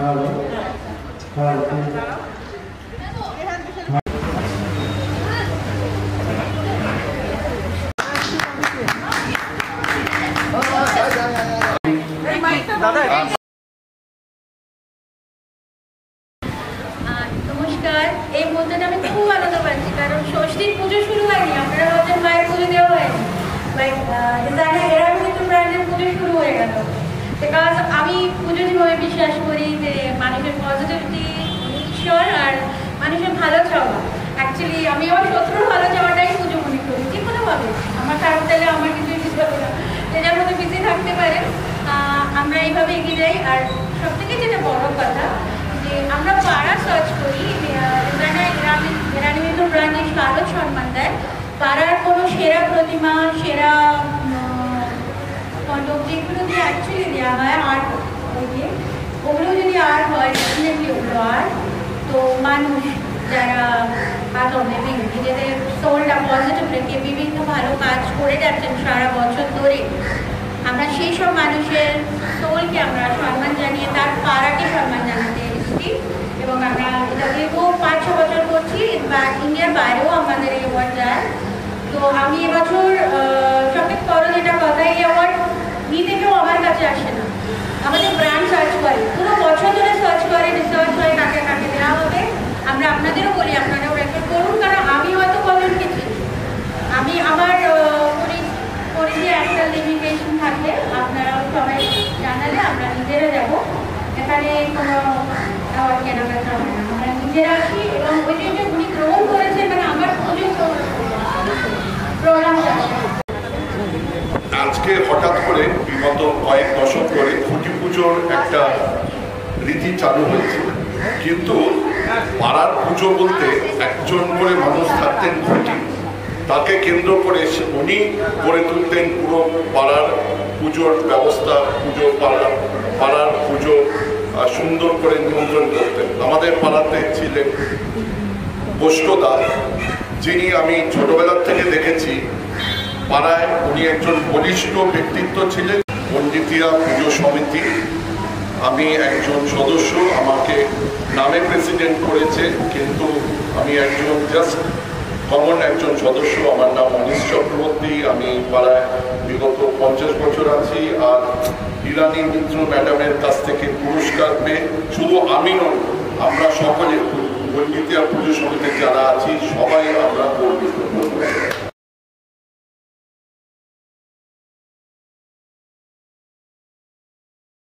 নমস্কার। এই মুহূর্তে আমি খুব আনন্দ পাচ্ছি, কারণ ষষ্ঠীর পুজো শুরু হয়নি, আপনারা ভাবছেন মায়ের পুজো দেওয়া হয়নি, এরা কিন্তু ব্র্যান্ডের পুজো শুরু হয়ে গেল। বিকজ আমি পুজো যেভাবে বিশ্বাস করি যে মানুষের পজিটিভিটি, ঈশ্বর আর মানুষের ভালো চাওয়া। অ্যাকচুয়ালি আমি আমার শত্রুর ভালো চাওয়াটাই পুজো মনে করি, যে কোনোভাবে আমার খারাপ চাইলে আমার কিছু কিছু হবে না, যে যার মধ্যে বিজি থাকতে পারে। আমরা এইভাবে এগিয়ে যাই। আর সব থেকে যেটা বড় কথা, যে আমরা পাড়া সার্চ করি, ইরানি ব্র্যান্ডে স্বাগত সম্মান দেয়। পাড়ার কোনো সেরা প্রতিমা, সেরা ফটো যেগুলো দিয়ে অ্যাকচুয়ালি দেওয়া হয় আর্ট, ওগুলো যদি আর্ট হয়, ডেফিনেটলি ওগুলো আর্ট। তো মানুষ যারা নিজেদের সোলটা পজিটিভ রেখে বিভিন্ন ভালো কাজ করে যাচ্ছেন সারা বছর ধরে, আমরা সেই সব মানুষের সোলকে আমরা সম্মান জানিয়ে তার পাড়াকে সম্মান জানাতে এসেছি। এবং আমরা এটা দীর্ঘ 5-6 বছর করছি। ইন্ডিয়ার বাইরেও আমাদের এই অ্যাওয়ার্ড যায়। তো আমি এবছর সবথেকে বড় যেটা কথা, এই অ্যাওয়ার্ড নিতে কেউ আমার কাছে আসে না, আমাদের ব্র্যান্ড সার্চ করে, পুরো বছর ধরে সার্চ করে, রিসার্চ হয় কাকে কাকে দেওয়া হবে। আমরা আপনাদেরও বলি আপনারাও রেফার করুন, কারণ আমি হয়তো কজনকে চিনি, আমি আমার পরিচয় একটা লিমিটেশন থাকে, আপনারাও সবাই জানালে আমরা নিজেরা যাব। এখানে কোনো অ্যাওয়ার্ড কেনাকাটা হবে না, আমরা নিজেরা আসি। এবং ওই যে উনি গ্রহণ করেছেন, মানে আমার পুজো প্রোগ্রাম আজকে হঠাৎ করে বিগত কয়েক দশক ধরে খুঁটি পুজোর একটা রীতি চালু হয়েছে, কিন্তু পাড়ার পুজো বলতে একজন করে মানুষ থাকতেন খুঁটি, তাকে কেন্দ্র করে উনি গড়ে তুলতেন পুরো পাড়ার পুজোর ব্যবস্থা, পাড়ার পুজো সুন্দর করে নিয়ন্ত্রণ করতেন। আমাদের পাড়াতে ছিলেন বৈষ্ণদা, যিনি আমি ছোটবেলার থেকে দেখেছি পাড়ায়, উনি একজন বলিষ্ঠ ব্যক্তিত্ব ছিলেন। পণ্ডিতিয়া পুজো সমিতি, আমি একজন সদস্য, আমাকে নামে প্রেসিডেন্ট করেছে, কিন্তু আমি একজন জাস্ট কমন একজন সদস্য। আমার নাম অনিশ চক্রবর্তী, আমি পাড়ায় বিগত 50 বছর আছি। আর ইরানি মিত্র ম্যাডামের কাছ থেকে পুরস্কার পেয়ে শুধু আমি নই, আমরা সকলে পণ্ডিতিয়া পুজো সমিতির যারা আছি সবাই আমরা গর্বিত।